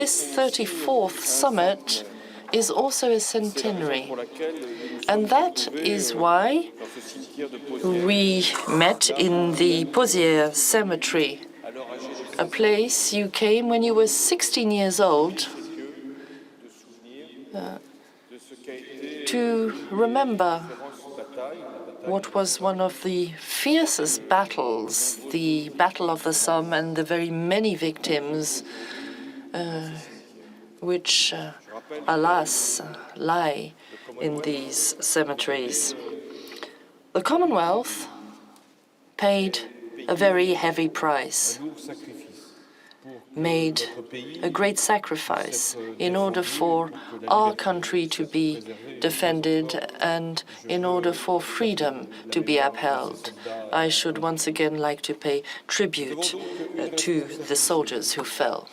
This 34th summit is also a centenary, and that is why we met in the Posière Cemetery, a place you came when you were 16 years old to remember what was one of the fiercest battles, the Battle of the Somme, and the very many victims which, alas, lie in these cemeteries. The Commonwealth paid a very heavy price, made a great sacrifice in order for our country to be defended and in order for freedom to be upheld. I should once again like to pay tribute to the soldiers who fell.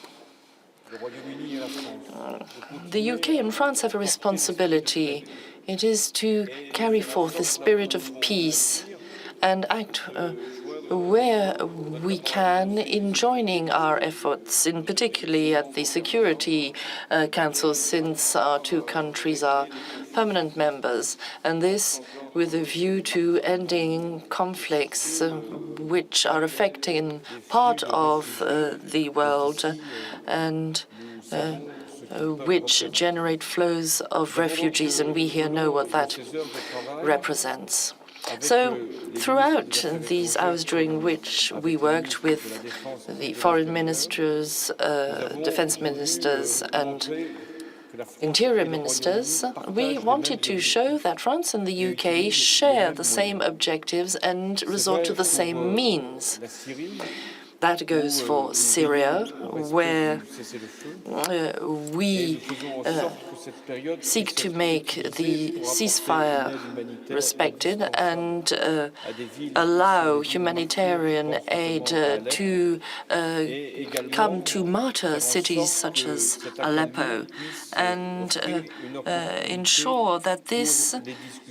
The UK and France have a responsibility. It is to carry forth the spirit of peace and act where we can in joining our efforts, in particularly at the Security Council, since our two countries are permanent members, and this with a view to ending conflicts which are affecting part of the world and which generate flows of refugees, and we here know what that represents. So throughout these hours during which we worked with the foreign ministers, defense ministers, and interior ministers, we wanted to show that France and the UK share the same objectives and resort to the same means. That goes for Syria, where we seek to make the ceasefire respected and allow humanitarian aid to come to martyr cities such as Aleppo, and ensure that this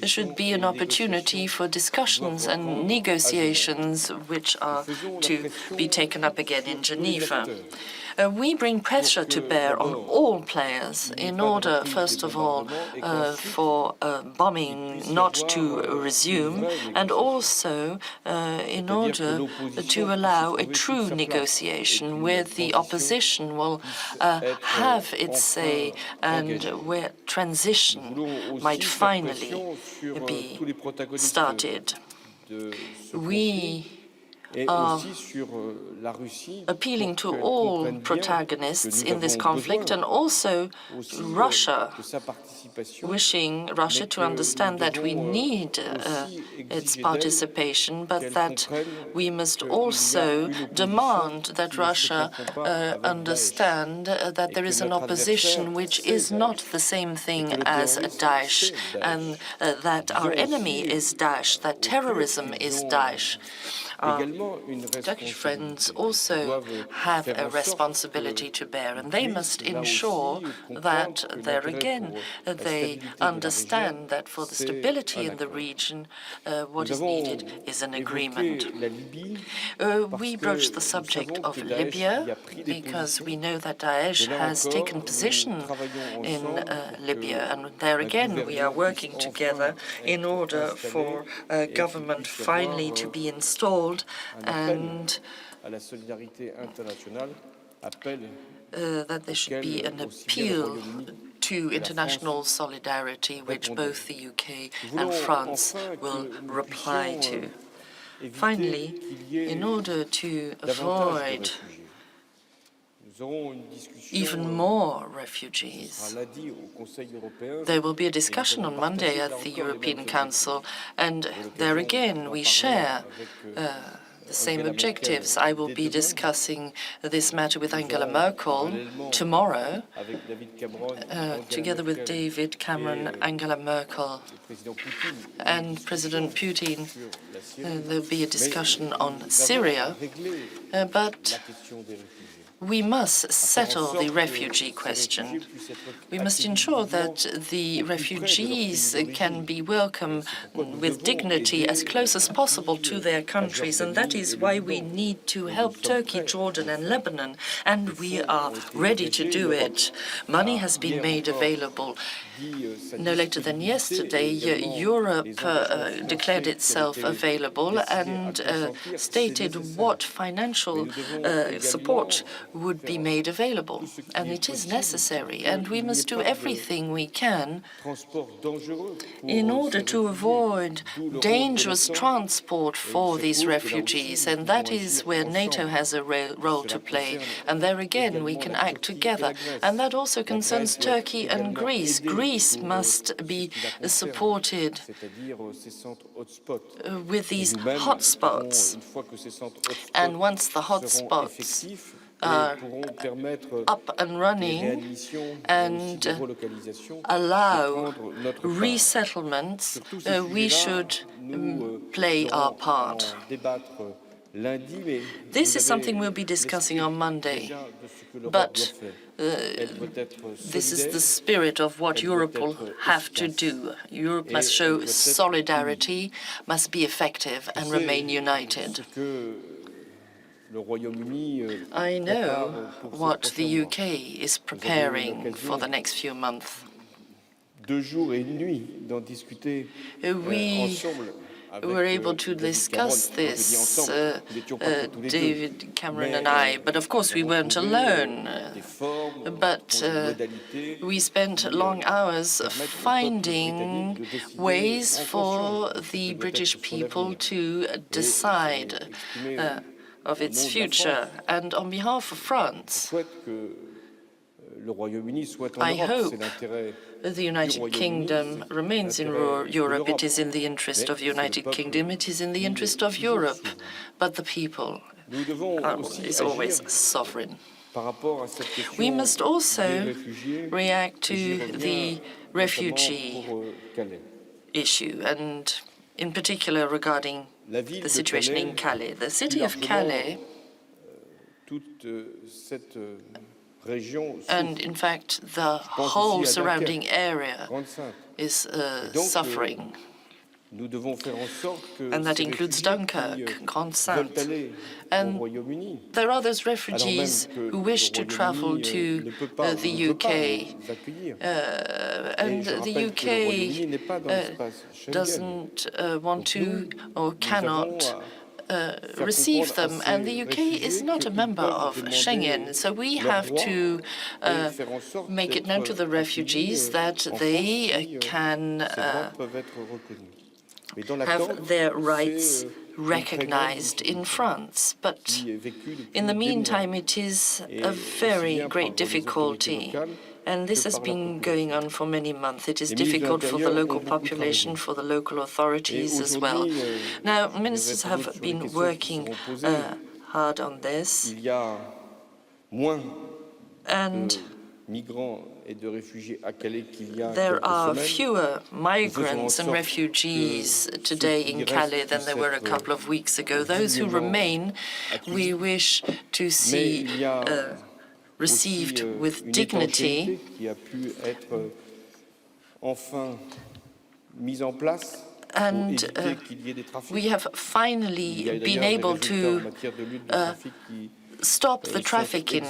should be an opportunity for discussions and negotiations which are to be taken up again in Geneva. We bring pressure to bear on all players in order, first of all, for bombing not to resume, and also in order to allow a true negotiation where the opposition will have its say and where transition might finally be started. We are appealing to all protagonists in this conflict, and also Russia, wishing Russia to understand that we need its participation, but that we must also demand that Russia understand that there is an opposition which is not the same thing as Daesh, and that our enemy is Daesh, that terrorism is Daesh. Our Turkish friends also have a responsibility to bear, and they must ensure that, there again, they understand that for the stability in the region, what is needed is an agreement. We broached the subject of Libya because we know that Daesh has taken position in Libya, and there again we are working together in order for a government finally to be installed, and that there should be an appeal to international solidarity, which both the UK and France will reply to. Finally, in order to avoid even more refugees, there will be a discussion on Monday at the European Council, and there again we share the same objectives. I will be discussing this matter with Angela Merkel tomorrow, together with David Cameron, Angela Merkel, and President Putin. There will be a discussion on Syria, but we must settle the refugee question. We must ensure that the refugees can be welcomed with dignity as close as possible to their countries, and that is why we need to help Turkey, Jordan and Lebanon, and we are ready to do it. Money has been made available. No later than yesterday, Europe declared itself available and stated what financial support would be made available. And it is necessary, and we must do everything we can in order to avoid dangerous transport for these refugees. And that is where NATO has a role to play. And there again, we can act together. And that also concerns Turkey and Greece. Greece must be supported with these hotspots. And once the hotspots are up and running and allow resettlements, we should play our part. This is something we'll be discussing on Monday, but this is the spirit of what Europe will have to do. Europe must show solidarity, must be effective and remain united. I know what the UK is preparing for the next few months. We were able to discuss this, David Cameron and I, but of course we weren't alone. But we spent long hours finding ways for the British people to decide of its future. And on behalf of France, I hope the United Kingdom remains in Europe. It is in the interest of the United Kingdom. It is in the interest of Europe. But the people is always sovereign. We must also react to the refugee issue, and in particular regarding the situation in Calais. The city of Calais, and in fact the whole surrounding area, is suffering. And that includes Dunkirk, Grande Sainte. And there are those refugees who wish to travel to the UK. And the UK doesn't want to or cannot receive them, and the UK is not a member of Schengen, so we have to make it known to the refugees that they can have their rights recognized in France. But in the meantime, it is a very great difficulty. And this has been going on for many months. It is difficult for the local population, for the local authorities as well. Now, ministers have been working hard on this. And there are fewer migrants and refugees today in Calais than there were a couple of weeks ago. Those who remain, we wish to see received with dignity, and we have finally been able to stop the trafficking.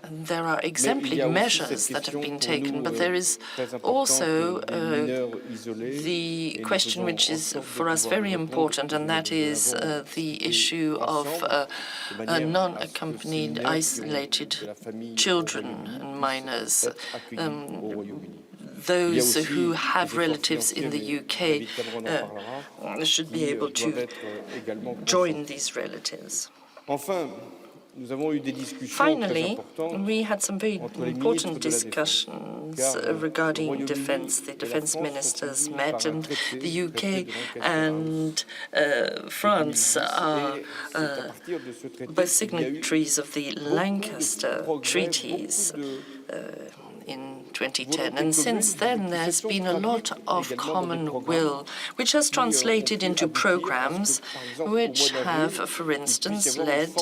There are exemplary measures that have been taken, but there is also the question which is for us very important, and that is the issue of non-accompanied, isolated children and minors. Those who have relatives in the UK should be able to join these relatives. Finally, we had some very important discussions regarding defense. The defense ministers met, and the UK and France are both signatories of the Lancaster treaties. in 2010. And since then, there has been a lot of common will, which has translated into programs which have, for instance, led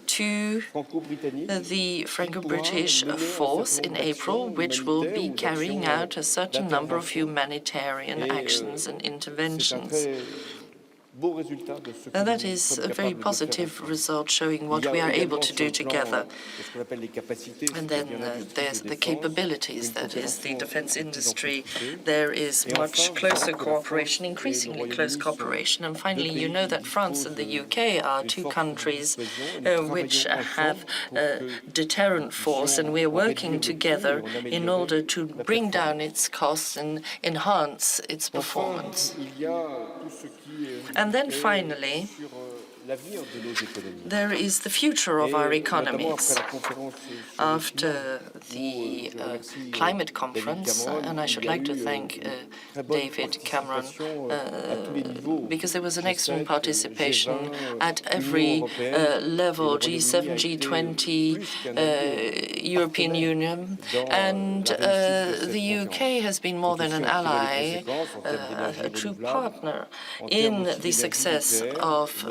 to the Franco-British force in April, which will be carrying out a certain number of humanitarian actions and interventions. And that is a very positive result showing what we are able to do together. And then there's the capabilities, that is the defense industry. There is much closer cooperation, increasingly close cooperation. And finally, you know that France and the UK are two countries which have a deterrent force, and we're working together in order to bring down its costs and enhance its performance. And then finally, there is the future of our economies. After the climate conference, and I should like to thank David Cameron, because there was an excellent participation at every level, G7, G20, European Union, and the UK has been more than an ally, a true partner in the success of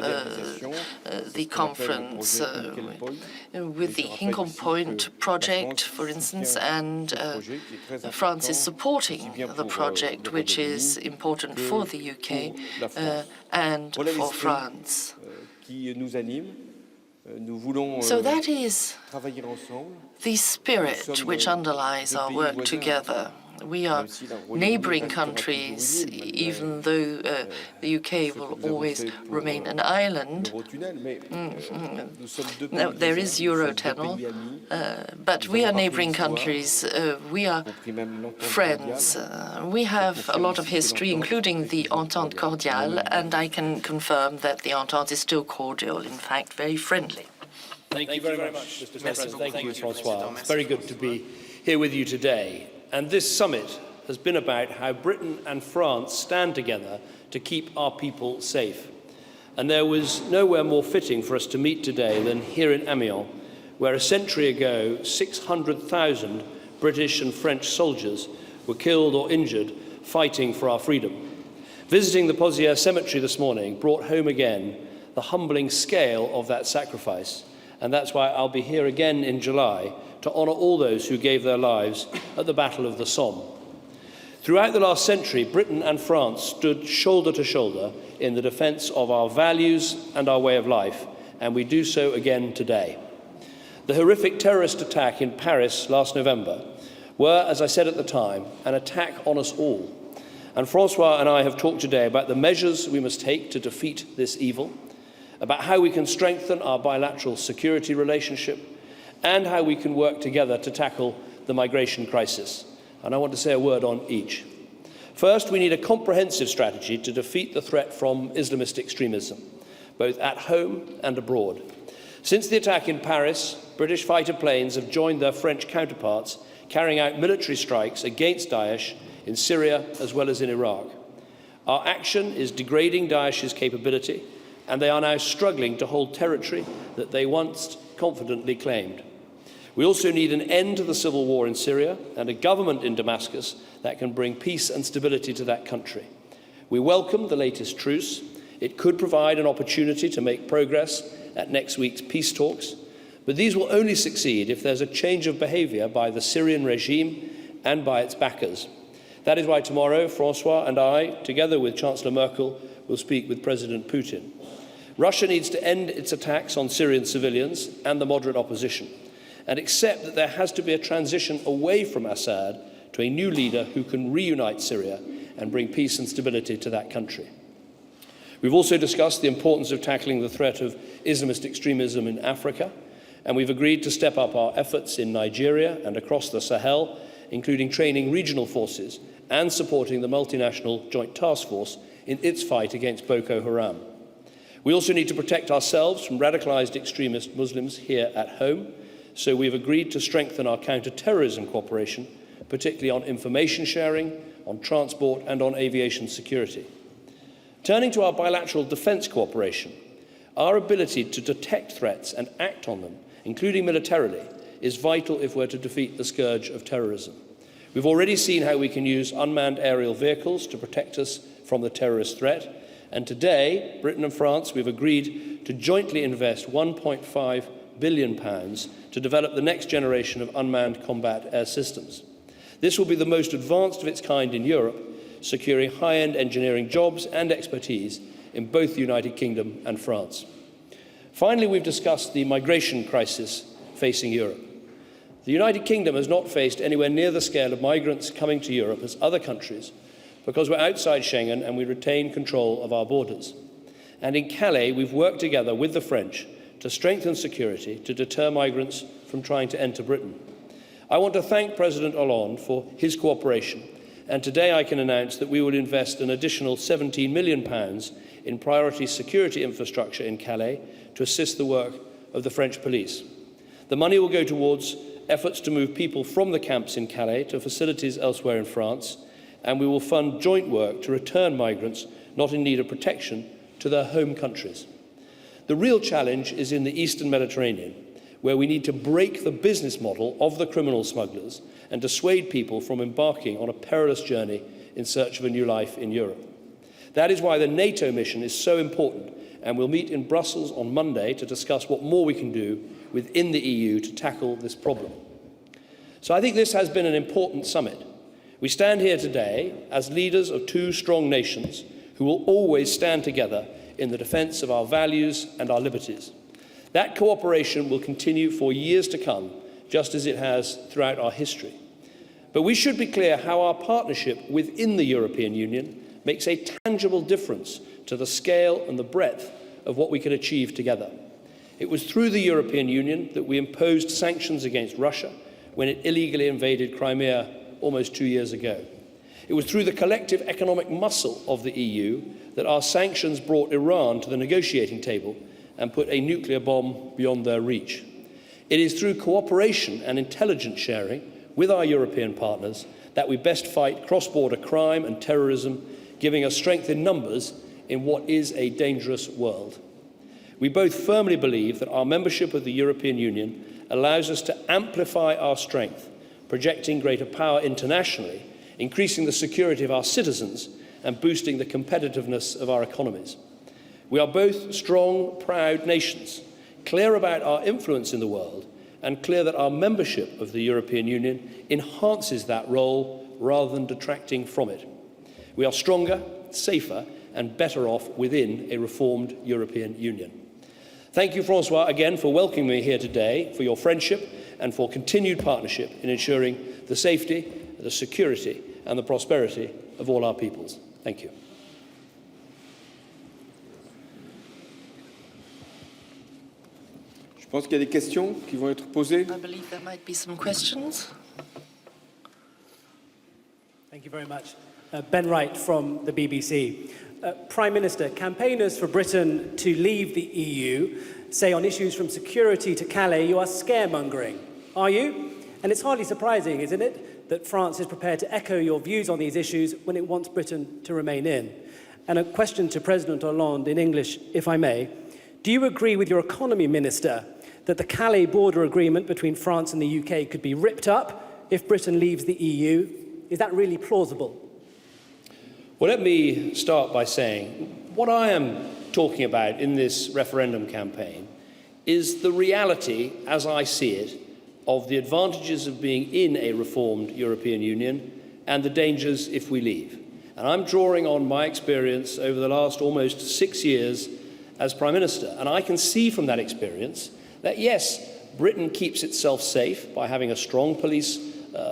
the conference with the Hinkley Point project, for instance, and France is supporting the project, which is important for the UK and for France. So that is the spirit which underlies our work together. We are neighboring countries, even though the UK will always remain an island. Now, there is Eurotunnel, but we are neighboring countries. We are friends. We have a lot of history, including the Entente Cordiale, and I can confirm that the Entente is still cordial, in fact, very friendly. Thank you very much, Mr. President. Thank you, Francois. It's very good to be here with you today. And this summit has been about how Britain and France stand together to keep our people safe. And there was nowhere more fitting for us to meet today than here in Amiens, where a century ago 600,000 British and French soldiers were killed or injured fighting for our freedom. Visiting the Pozières cemetery this morning brought home again the humbling scale of that sacrifice. And that's why I'll be here again in July to honour all those who gave their lives at the Battle of the Somme. Throughout the last century, Britain and France stood shoulder to shoulder in the defence of our values and our way of life, and we do so again today. The horrific terrorist attack in Paris last November were, as I said at the time, an attack on us all. And Francois and I have talked today about the measures we must take to defeat this evil, about how we can strengthen our bilateral security relationship, and how we can work together to tackle the migration crisis. And I want to say a word on each. First, we need a comprehensive strategy to defeat the threat from Islamist extremism, both at home and abroad. Since the attack in Paris, British fighter planes have joined their French counterparts, carrying out military strikes against Daesh in Syria as well as in Iraq. Our action is degrading Daesh's capability, and they are now struggling to hold territory that they once confidently claimed. We also need an end to the civil war in Syria and a government in Damascus that can bring peace and stability to that country. We welcome the latest truce. It could provide an opportunity to make progress at next week's peace talks, but these will only succeed if there's a change of behaviour by the Syrian regime and by its backers. That is why tomorrow, Francois and I, together with Chancellor Merkel, will speak with President Putin. Russia needs to end its attacks on Syrian civilians and the moderate opposition, and accept that there has to be a transition away from Assad to a new leader who can reunite Syria and bring peace and stability to that country. We've also discussed the importance of tackling the threat of Islamist extremism in Africa, and we've agreed to step up our efforts in Nigeria and across the Sahel, including training regional forces and supporting the multinational Joint Task Force in its fight against Boko Haram. We also need to protect ourselves from radicalised extremist Muslims here at home, so we've agreed to strengthen our counter-terrorism cooperation, particularly on information sharing, on transport and on aviation security. Turning to our bilateral defence cooperation, our ability to detect threats and act on them, including militarily, is vital if we're to defeat the scourge of terrorism. We've already seen how we can use unmanned aerial vehicles to protect us from the terrorist threat, and today, Britain and France, we've agreed to jointly invest £1.5 billion to develop the next generation of unmanned combat air systems. This will be the most advanced of its kind in Europe, securing high-end engineering jobs and expertise in both the United Kingdom and France. Finally, we've discussed the migration crisis facing Europe. The United Kingdom has not faced anywhere near the scale of migrants coming to Europe as other countries because we're outside Schengen and we retain control of our borders. And in Calais, we've worked together with the French to strengthen security to deter migrants from trying to enter Britain. I want to thank President Hollande for his cooperation, and today I can announce that we will invest an additional £17 million in priority security infrastructure in Calais to assist the work of the French police. The money will go towards efforts to move people from the camps in Calais to facilities elsewhere in France, and we will fund joint work to return migrants not in need of protection to their home countries. The real challenge is in the Eastern Mediterranean, where we need to break the business model of the criminal smugglers and dissuade people from embarking on a perilous journey in search of a new life in Europe. That is why the NATO mission is so important, and we'll meet in Brussels on Monday to discuss what more we can do within the EU to tackle this problem. So I think this has been an important summit. We stand here today as leaders of two strong nations who will always stand together in the defence of our values and our liberties. That cooperation will continue for years to come, just as it has throughout our history. But we should be clear how our partnership within the European Union makes a tangible difference to the scale and the breadth of what we can achieve together. It was through the European Union that we imposed sanctions against Russia when it illegally invaded Crimea almost 2 years ago. It was through the collective economic muscle of the EU that our sanctions brought Iran to the negotiating table and put a nuclear bomb beyond their reach. It is through cooperation and intelligence sharing with our European partners that we best fight cross-border crime and terrorism, giving us strength in numbers in what is a dangerous world. We both firmly believe that our membership of the European Union allows us to amplify our strength, projecting greater power internationally, increasing the security of our citizens, and boosting the competitiveness of our economies. We are both strong, proud nations, clear about our influence in the world, and clear that our membership of the European Union enhances that role rather than detracting from it. We are stronger, safer, and better off within a reformed European Union. Thank you, Francois, again for welcoming me here today, for your friendship and for continued partnership in ensuring the safety, the security and the prosperity of all our peoples. Thank you. Je pense qu'il y a des questions qui vont être posées. I believe there might be some questions. Thank you very much. Ben Wright from the BBC. Prime Minister, campaigners for Britain to leave the EU say on issues from security to Calais you are scaremongering. Are you? And it's hardly surprising, isn't it, that France is prepared to echo your views on these issues when it wants Britain to remain in. And a question to President Hollande in English, if I may. Do you agree with your economy minister that the Calais border agreement between France and the UK could be ripped up if Britain leaves the EU? Is that really plausible? Well, let me start by saying what I am talking about in this referendum campaign is the reality, as I see it, of the advantages of being in a reformed European Union and the dangers if we leave. And I'm drawing on my experience over the last almost 6 years as Prime Minister. And I can see from that experience that, yes, Britain keeps itself safe by having a strong police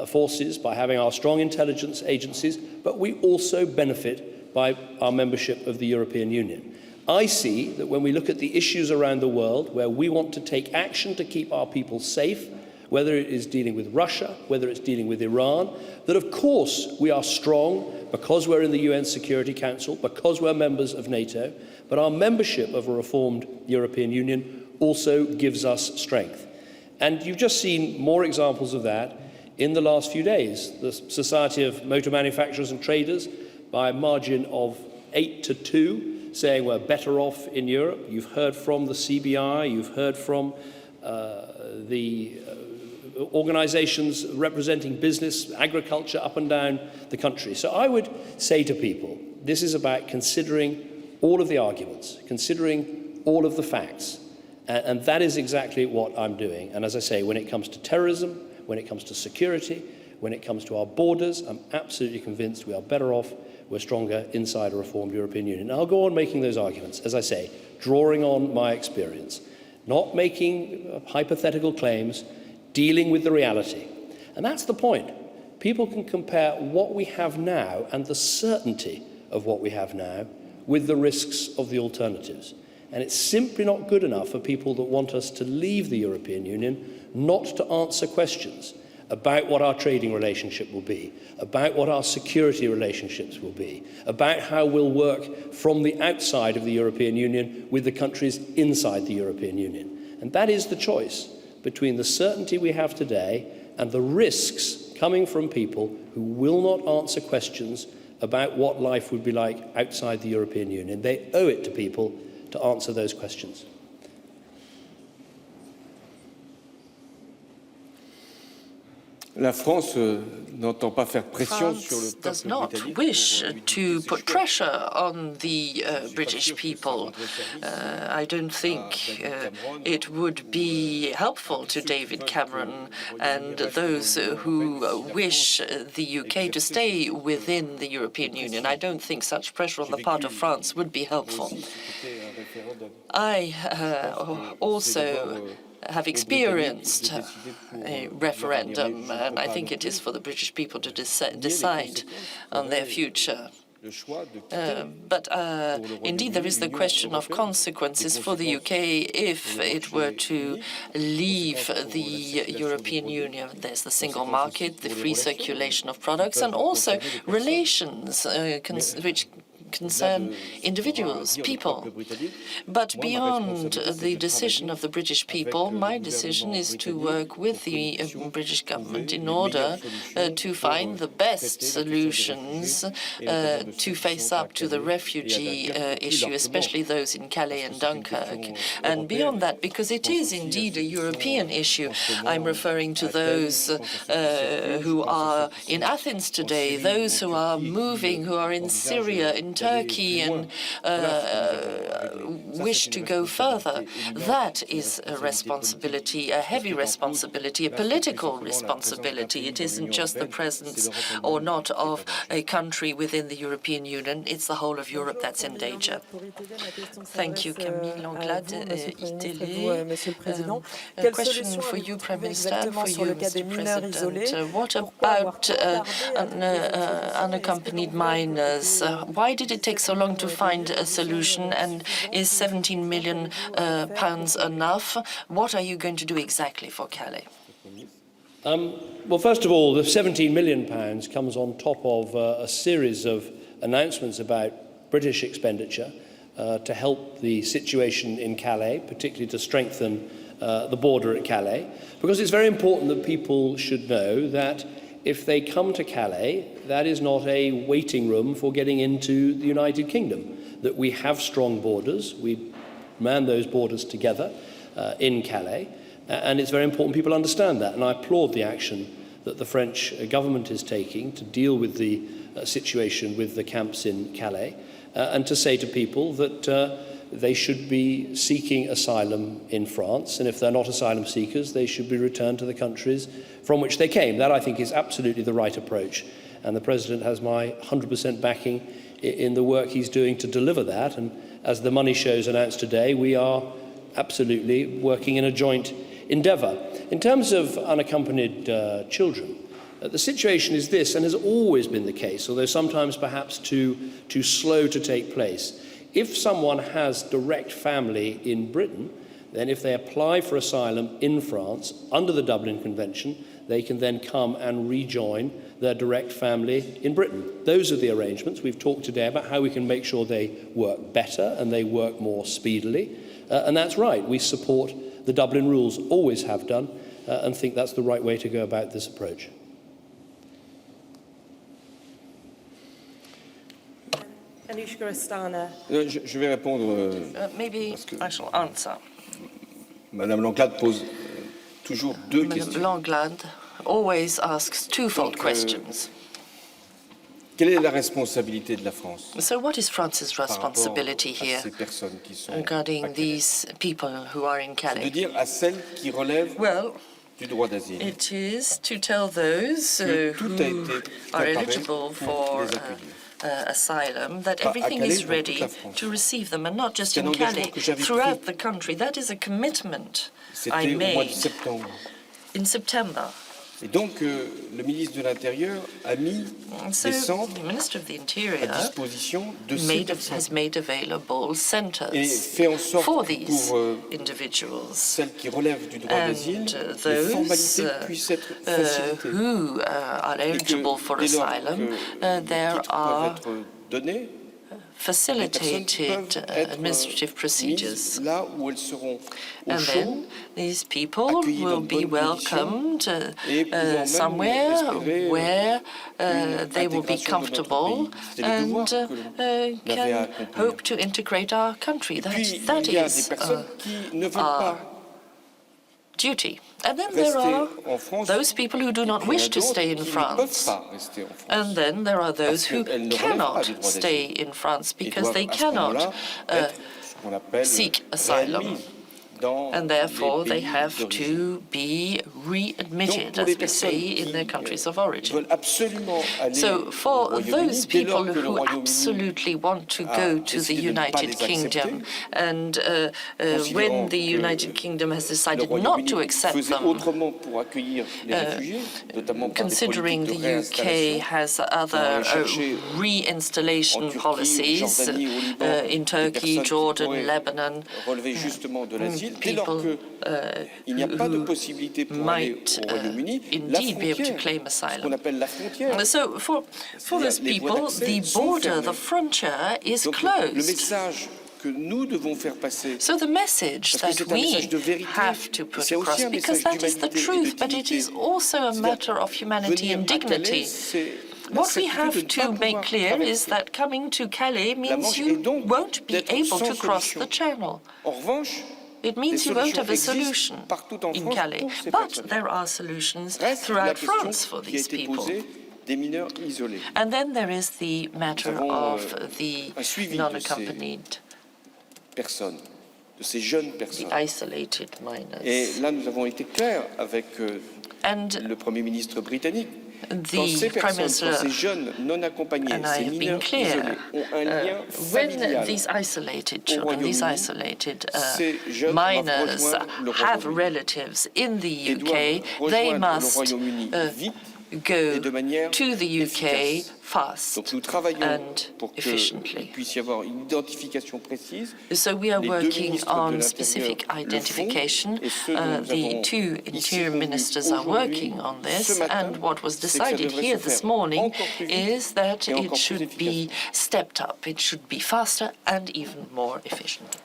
forces, by having our strong intelligence agencies, but we also benefit by our membership of the European Union. I see that when we look at the issues around the world where we want to take action to keep our people safe, whether it is dealing with Russia, whether it's dealing with Iran, that of course we are strong because we're in the UN Security Council, because we're members of NATO, but our membership of a reformed European Union also gives us strength. And you've just seen more examples of that in the last few days. The Society of Motor Manufacturers and Traders, by a margin of 8-2, saying we're better off in Europe. You've heard from the CBI, you've heard from the organisations representing business, agriculture up and down the country. So I would say to people, this is about considering all of the arguments, considering all of the facts, and that is exactly what I'm doing. And as I say, when it comes to terrorism, when it comes to security, when it comes to our borders, I'm absolutely convinced we are better off, we're stronger inside a reformed European Union. And I'll go on making those arguments, as I say, drawing on my experience, not making hypothetical claims, dealing with the reality. And that's the point. People can compare what we have now and the certainty of what we have now with the risks of the alternatives. And it's simply not good enough for people that want us to leave the European Union not to answer questions about what our trading relationship will be, about what our security relationships will be, about how we'll work from the outside of the European Union with the countries inside the European Union. And that is the choice between the certainty we have today and the risks coming from people who will not answer questions about what life would be like outside the European Union. They owe it to people to answer those questions. La France n'entend pas faire pression sur le France does peuple not britannique wish pour to put pressure on the British people. I don't think it would be helpful to David Cameron and those who wish the UK to stay within the European Union. I don't think such pressure on the part of France would be helpful. I also have experienced a referendum, and I think it is for the British people to decide on their future. But indeed, there is the question of consequences for the UK if it were to leave the European Union. There's the single market, the free circulation of products, and also relations which concern individuals, people. But beyond the decision of the British people, my decision is to work with the British government in order to find the best solutions to face up to the refugee issue, especially those in Calais and Dunkirk. And beyond that, because it is indeed a European issue, I'm referring to those who are in Athens today, those who are moving, who are in Syria, in Turkey, and wish to go further. That is a responsibility, a heavy responsibility, a political responsibility. It isn't just the presence or not of a country within the European Union, it's the whole of Europe that's in danger. Thank you, Camille Anglade, ITélé. A question for you, Prime Minister, and for you, Mr. President. What about unaccompanied minors? Why did it take so long to find a solution, and is 17 million pounds enough? What are you going to do exactly for Calais? Well, first of all, the £17 million comes on top of a series of announcements about British expenditure to help the situation in Calais, particularly to strengthen the border at Calais, because it's very important that people should know that if they come to Calais, that is not a waiting room for getting into the United Kingdom, that we have strong borders, we man those borders together in Calais, and it's very important people understand that, and I applaud the action that the French government is taking to deal with the situation with the camps in Calais, and to say to people that they should be seeking asylum in France, and if they're not asylum seekers, they should be returned to the countries from which they came. That, I think, is absolutely the right approach, and the President has my 100% backing in the work he's doing to deliver that, and as the money shows announced today, we are absolutely working in a joint endeavour. In terms of unaccompanied children, the situation is this, and has always been the case, although sometimes perhaps too slow to take place. If someone has direct family in Britain, then if they apply for asylum in France under the Dublin Convention, they can then come and rejoin their direct family in Britain. Those are the arrangements. We've talked today about how we can make sure they work better and they work more speedily. And that's right. We support the Dublin rules, always have done, and think that's the right way to go about this approach. Je vais répondre. Maybe I shall answer. Madame Langlade pose toujours deux Madame questions. Langland always asks twofold questions. Quelle est la responsabilité de la France So what is France's par rapport responsibility à here ces personnes qui sont regarding à Calais? these people who are in De Calais? dire à celles qui relèvent Well, du droit d'asile it is to tell those que tout a who été are préparé eligible pour for les accueillir. asylum that Pas à everything Calais, is dans toute ready la France. to receive them, and not just C'est un in engagement Calais, que j'avais throughout pris. the country. That is a commitment I C'était au mois de made septembre. in September. Et donc, le ministre de l'Intérieur a mis So des centres the Minister of the à Interior disposition de ces personnes. has made available Et centres fait en sorte for que these pour individuals. celles qui relèvent du droit d'asile, And les those formalités puissent être facilitées. who are Et que eligible for dès lors asylum, que les there titres are peuvent être donnés, facilitated administrative mises procedures. là où elles seront au And chaud, then these people accueillis will dans be de bonnes conditions, welcomed et pouvant même somewhere espérer where une they will be intégration dans notre comfortable pays. C'est le devoir and que l'on avait à can accomplir. hope to integrate our country. Et puis, That il y a des is personnes qui ne veulent our pas duty. And then there rester are en France. those people who do not Il y en a wish to d'autres stay in qui ne peuvent France. pas rester en France. And then there are those Parce who qu'elles ne relèvent pas cannot du droit stay d'asile. in France Et because doivent, they à ce cannot moment-là, être ce qu'on appelle seek asylum. réadmis dans And therefore les they pays have d'origine. to be readmitted, Donc, pour les as we say, personnes in their qui countries of origin. veulent absolument aller So au for Royaume-Uni, those dès people lors que le who Royaume-Uni absolutely want to a go to the décidé de ne pas United les accepter, Kingdom, and considérant when the que United Kingdom has le decided not Royaume-Uni to accept faisait them, autrement pour accueillir les réfugiés, notamment par des considering politiques the de UK réinstallation. has Pour other aller chercher reinstallation en Turquie, policies en Jordanie, au Liban, in des Turkey, personnes qui Jordan, pourraient Lebanon, relever justement de l'asile, dès lors people qu'il n'y a pas de who possibilité pour aller might au Royaume-uni, la indeed be able to frontière, claim ce qu'on asylum. appelle la frontière. So for those les voies people, d'accès the sont border, fermées. the frontier is Donc le closed. message que nous devons faire passer, So the message parce que that c'est un message we de vérité, have to et put c'est aussi across, un because message that is the d'humanité et de truth, but it dignité. is also a matter of humanity venir and à Calais, dignity. c'est la What we certitude de have ne to pas make pouvoir clear is traverser that coming to Calais la means Manche et you donc won't be d'être able sans to cross solution. the channel. En revanche, It means des you won't solutions have a existent solution partout en in France Calais. pour ces But personnes. there are solutions Reste la throughout question France for qui a these été people. posée des mineurs isolés. And then there is the matter Nous avons, of the un suivi de non-accompanied, Personnes, de ces jeunes the personnes. isolated minors. Et là, nous avons été clairs avec And le Premier ministre britannique. Quand the ces Prime personnes, Minister quand ces jeunes non accompagnés, and I ces have been mineurs clear, isolés ont un lien when familial, these isolated children, these Royaume-Uni, isolated ces jeunes doivent minors rejoindre le have Royaume-Uni. relatives in the Et UK, doivent they rejoindre le must Royaume-Uni vite go et de manière to the UK efficace. fast Donc nous travaillons and pour qu'il efficiently. puisse y avoir une identification précise. So we are Les deux working ministres de on l'Intérieur specific le font, identification. et ce dont nous The avons two ici interior convenu ministers are aujourd'hui, working on ce this, matin, and what was c'est que ça decided devrait here se this faire morning encore plus vite is that et encore it plus should be efficacement. stepped up. It should be faster and even more efficient.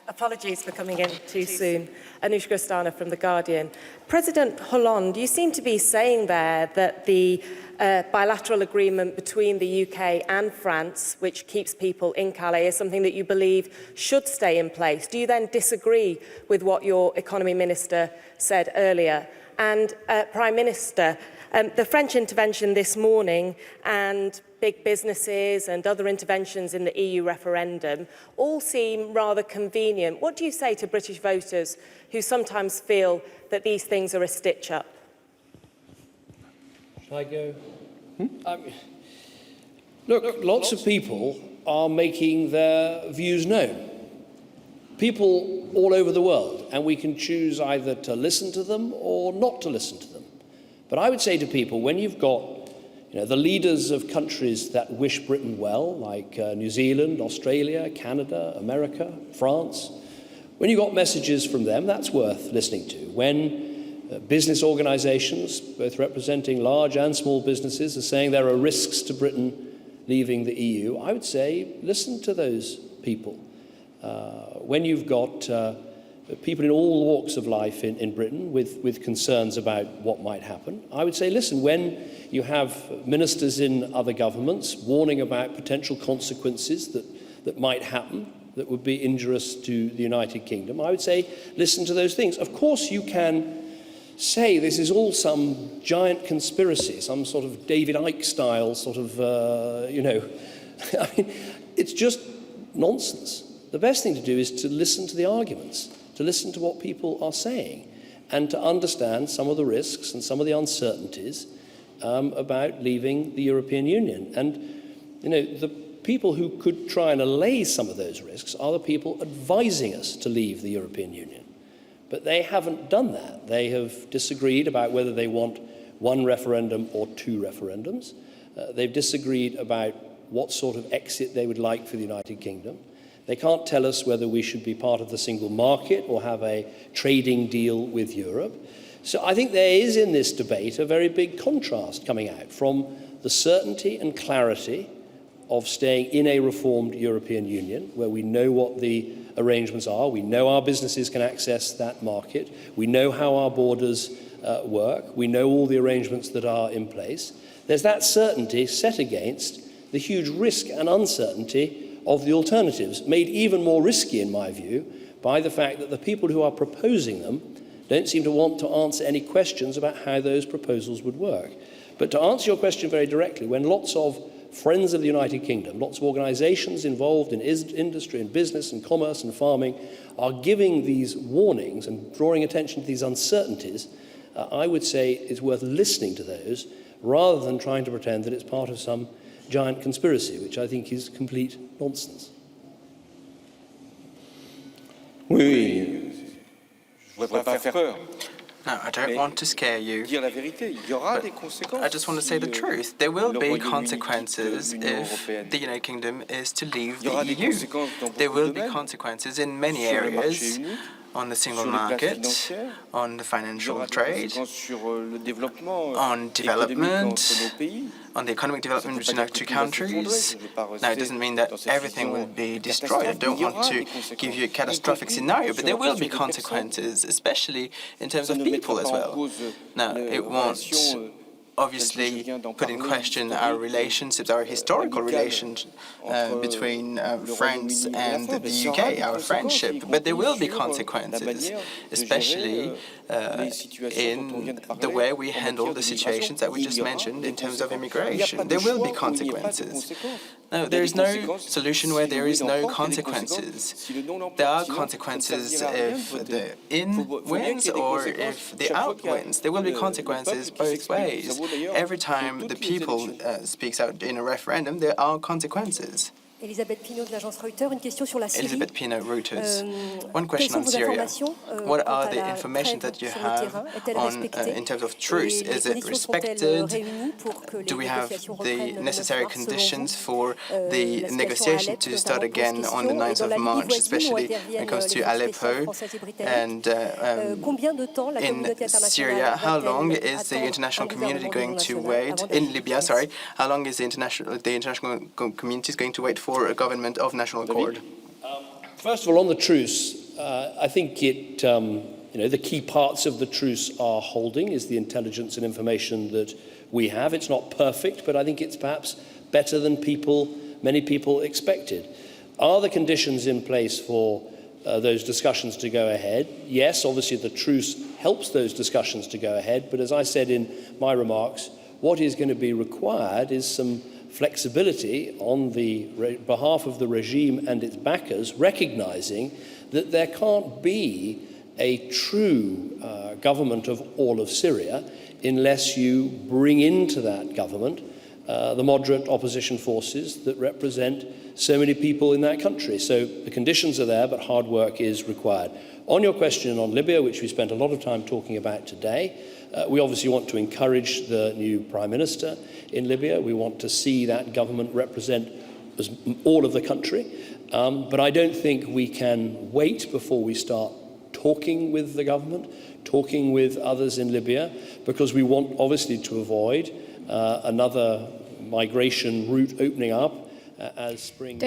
Apologies for coming in too soon. Anushka Stana from The Guardian. President Hollande, you seem to be saying there that the bilateral agreement between the UK and France, which keeps people in Calais, is something that you believe should stay in place. Do you then disagree with what your economy minister said earlier? And Prime Minister, the French intervention this morning and big businesses and other interventions in the EU referendum all seem rather convenient. What do you say to British voters who sometimes feel that these things are a stitch-up? Shall I go? Look, lots of people are making their views known. People all over the world, and we can choose either to listen to them or not to listen to them. But I would say to people, when you've got the leaders of countries that wish Britain well, like New Zealand, Australia, Canada, America, France, when you got messages from them, that's worth listening to. When business organisations, both representing large and small businesses, are saying there are risks to Britain leaving the EU, I would say listen to those people. When you've got people in all walks of life in Britain with concerns about what might happen, I would say listen. When you have ministers in other governments warning about potential consequences that might happen, that would be injurious to the United Kingdom, I would say listen to those things. Of course you can say this is all some giant conspiracy, some sort of David Icke style sort of, I mean, it's just nonsense. The best thing to do is to listen to the arguments, to listen to what people are saying, and to understand some of the risks and some of the uncertainties about leaving the European Union. And, the people who could try and allay some of those risks are the people advising us to leave the European Union. But they haven't done that. They have disagreed about whether they want one referendum or two referendums. They've disagreed about what sort of exit they would like for the United Kingdom. They can't tell us whether we should be part of the single market or have a trading deal with Europe. So I think there is in this debate a very big contrast coming out from the certainty and clarity of staying in a reformed European Union, where we know what the arrangements are, we know our businesses can access that market, we know how our borders work, we know all the arrangements that are in place. There's that certainty set against the huge risk and uncertainty of the alternatives, made even more risky, in my view, by the fact that the people who are proposing them don't seem to want to answer any questions about how those proposals would work. But to answer your question very directly, when lots of friends of the United Kingdom, lots of organisations involved in industry and business and commerce and farming are giving these warnings and drawing attention to these uncertainties, I would say it's worth listening to those rather than trying to pretend that it's part of some giant conspiracy, which I think is complete nonsense. Oui, je ne voudrais pas faire peur. No, I don't want to scare you. Dire la vérité, il y aura des conséquences. I just want to say the truth. There will be consequences if the United Kingdom is to leave the EU. There will be consequences in many areas, on the single market, on the financial trade, on development, on the economic development between our two countries. Now, it doesn't mean that everything will be destroyed. I don't want to give you a catastrophic scenario, but there will be consequences, especially in terms of people as well. Now, it won't obviously put in question our relationships, our historical relations between France and the UK, our friendship. But there will be consequences, especially in the way we handle the situations that we just mentioned in terms of immigration. There will be consequences. No, there is no solution where there is no consequences. There are consequences if the in wins or if the out wins. There will be consequences both ways. Every time the people speaks out in a referendum, there are consequences. Elisabeth Pinault de l'agence Reuters, une question sur la Syrie. Elisabeth Pinault, Reuters. One question on Syria. What are the information that you have on, in terms of truce? Is it respected? Do we have the necessary conditions for the negotiation to start again on the 9th of March, especially when it comes to Aleppo and in Syria? How long is the international community going to wait? In Libya, sorry. How long is the international community going to wait for a government of national accord? First of all, on the truce, I think it, the key parts of the truce are holding, is the intelligence and information that we have. It's not perfect, but I think it's perhaps better than many people expected. Are the conditions in place for those discussions to go ahead? Yes, obviously the truce helps those discussions to go ahead, but as I said in my remarks, what is going to be required is some flexibility on the behalf of the regime and its backers, recognizing that there can't be a true government of all of Syria unless you bring into that government the moderate opposition forces that represent so many people in that country. So the conditions are there, but hard work is required. On your question on Libya, which we spent a lot of time talking about today, we obviously want to encourage the new Prime Minister in Libya. We want to see that government represent all of the country. But I don't think we can wait before we start talking with the government, talking with others in Libya, because we want obviously to avoid another migration route opening up as spring.